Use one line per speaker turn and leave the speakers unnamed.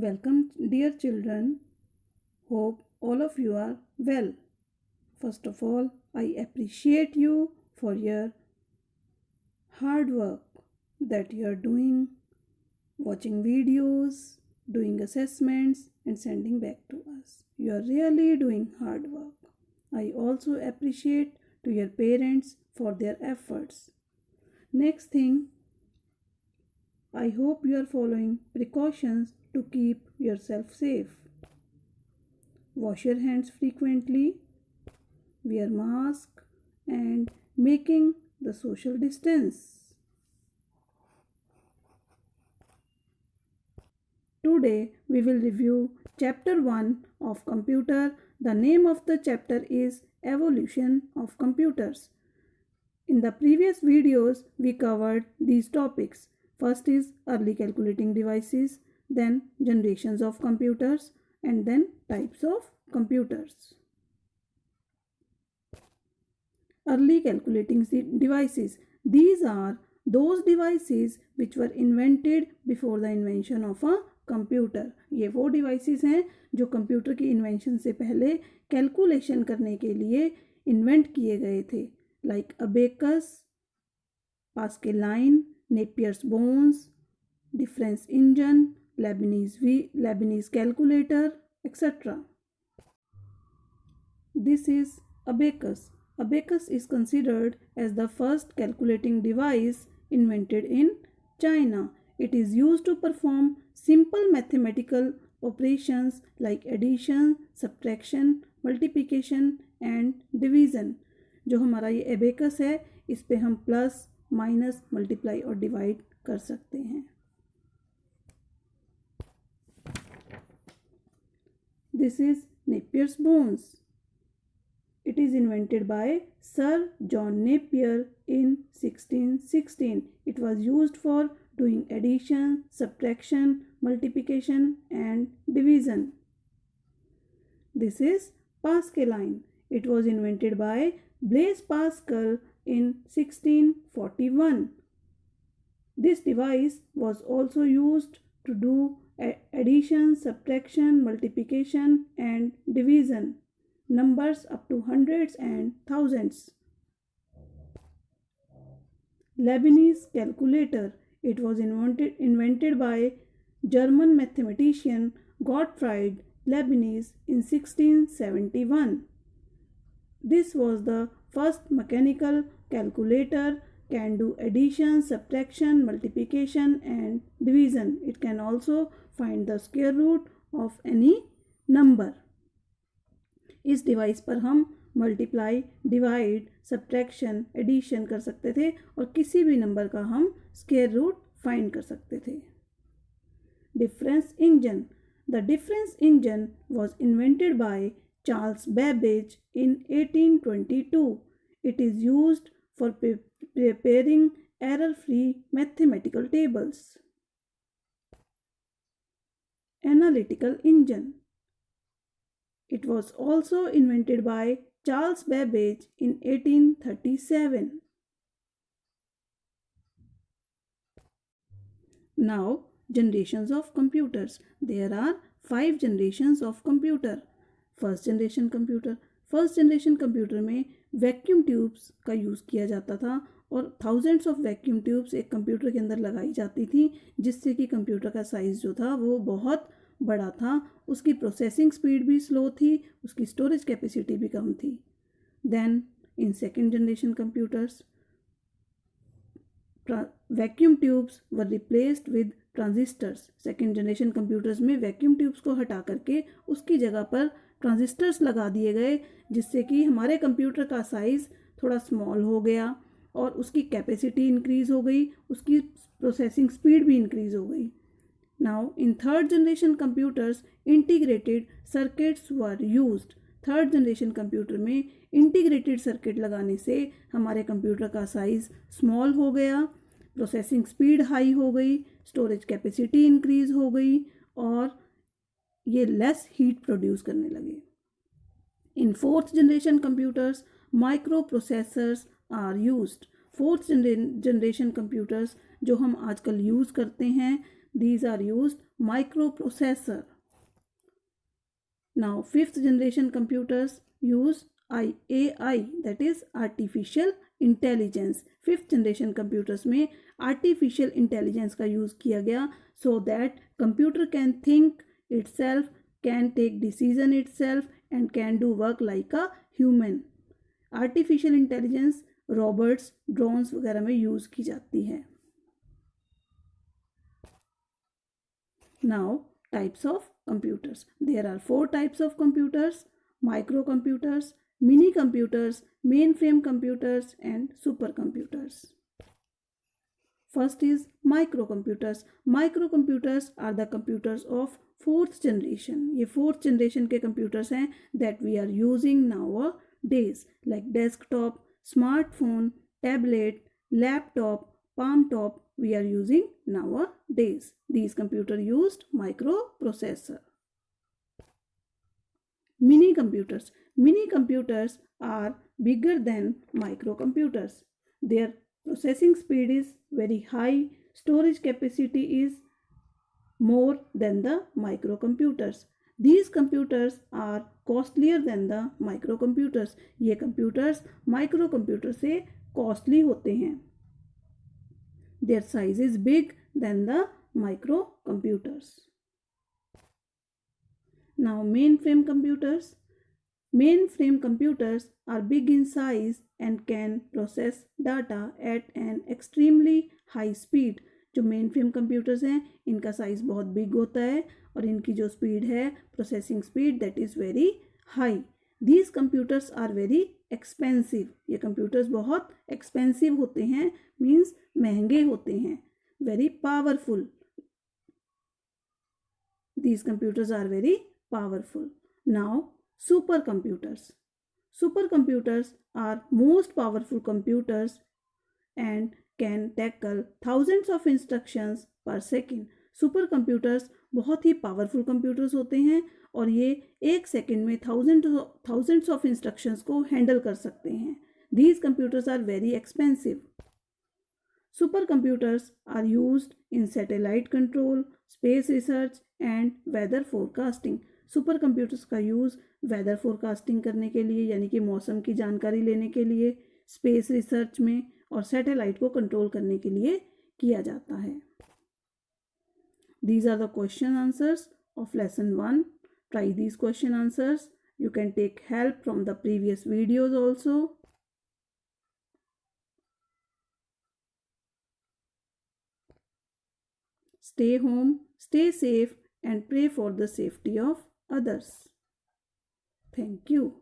Welcome, dear children. Hope all of you are well. First of all, I appreciate you for your hard work that you are doing, watching videos, doing assessments, and sending back to us. You are really doing hard work. I also appreciate to your parents for their efforts. Next thing, I hope you are following precautions to keep yourself safe. Wash your hands frequently, wear mask, and making the social distance. Today we will review chapter 1 of computer. The name of the chapter is Evolution of Computers. In the previous videos we covered these topics. First is early calculating devices, then generations of computers, and then types of computers. Early calculating devices. These are those devices which were invented before the invention of a computer. ये वो devices हैं जो computer की invention से पहले calculation करने के लिए इन्वेंट किए गए थे, like abacus, pascal line, Napier's bones, difference engine, Lebanese calculator, etc. This is abacus. Abacus is considered as the first calculating device invented in China. It is used to perform simple mathematical operations like addition, subtraction, multiplication and division. जो हमारा ये abacus है, इस पे हम plus, minus, multiply और divide कर सकते हैं. This is Napier's bones. It is invented by Sir John Napier in 1616. It was used for doing addition, subtraction, multiplication and division. This is Pascal line. It was invented by Blaise Pascal in 1641. This device was also used to do addition, subtraction, multiplication and division. Numbers up to hundreds and thousands. Leibniz calculator. It was invented by German mathematician Gottfried Leibniz in 1671. This was the first mechanical calculator, can do addition, subtraction, multiplication and division. It can also find the square root of any number. इस device पर हम multiply, divide, subtraction, addition कर सकते थे और किसी भी number का हम स्क्वायर रूट फाइंड कर सकते थे. Difference engine. The difference engine was invented by Charles Babbage in 1822. It is used for preparing error-free mathematical tables. Analytical engine. It was also invented by Charles Babbage in 1837. Now, generations of computers. There are 5 generations of computer. First generation computer. First generation computer में vacuum tubes का use किया जाता था और thousands of vacuum tubes एक computer के अंदर लगाई जाती थी, जिससे कि कंप्यूटर का साइज़ जो था वो बहुत बड़ा था. उसकी प्रोसेसिंग स्पीड भी स्लो थी, उसकी स्टोरेज कैपेसिटी भी कम थी. Then in second generation computers vacuum tubes were replaced with transistors. Second generation computers में वैक्यूम ट्यूब्स को हटा करके उसकी जगह पर ट्रांजिस्टर्स लगा दिए गए, जिससे कि हमारे कंप्यूटर का साइज़ थोड़ा स्मॉल हो गया और उसकी कैपेसिटी इंक्रीज़ हो गई, उसकी प्रोसेसिंग स्पीड भी इंक्रीज़ हो गई. Now in third generation computers integrated circuits were used. Third generation computer में इंटीग्रेटेड सर्किट लगाने से हमारे कंप्यूटर का साइज़ स्मॉल हो गया, प्रोसेसिंग स्पीड हाई हो गई, स्टोरेज कैपेसिटी इंक्रीज़ हो गई और ये लेस हीट प्रोड्यूस करने लगे. In fourth generation computers micro processors are used. Fourth generation computers जो हम आजकल यूज़ करते हैं, These are used microprocessor. Now, fifth generation computers use AI, that is artificial intelligence. Fifth generation computers में artificial intelligence का use किया गया so that computer can think itself, can take decision itself and can do work like a human. Artificial intelligence robots, drones वगैरह में use की जाती है. Now types of computers. There are 4 types of computers: microcomputers, mini computers, mainframe computers and supercomputers. First is microcomputers. Microcomputers are the computers of 4th generation. ये 4th generation के computers हैं that we are using nowadays, like desktop, smartphone, tablet, laptop, palm top we are using nowadays. These computers used microprocessor. Mini computers. Mini computers are bigger than microcomputers. Their processing speed is very high. Storage capacity is more than the microcomputers. These computers are costlier than the microcomputers. ये computers microcomputer से costly होते हैं. Their size is big than the microcomputers. Now mainframe computers. Mainframe computers are big in size and can process data at an extremely high speed. जो mainframe computers हैं इनका size बहुत big होता है और इनकी जो speed है processing speed that is very high. These computers are very expensive. ये computers बहुत expensive होते हैं, means महंगे होते हैं. Very powerful. These computers are very powerful. Now supercomputers. Supercomputers are most powerful computers and can tackle thousands of instructions per second. Supercomputers बहुत ही powerful computers होते हैं और ये एक सेकेंड में thousands of instructions को handle कर सकते हैं. These computers are very expensive. Supercomputers are used in satellite control, space research and weather forecasting. Supercomputers का यूज़ वेदर फोरकास्टिंग करने के लिए यानी कि मौसम की जानकारी लेने के लिए, स्पेस रिसर्च में और सैटेलाइट को कंट्रोल करने के लिए किया जाता है. These are the question answers of lesson 1. Try these question answers. You can take help from the previous videos also. Stay home, stay safe and pray for the safety of others. Thank you.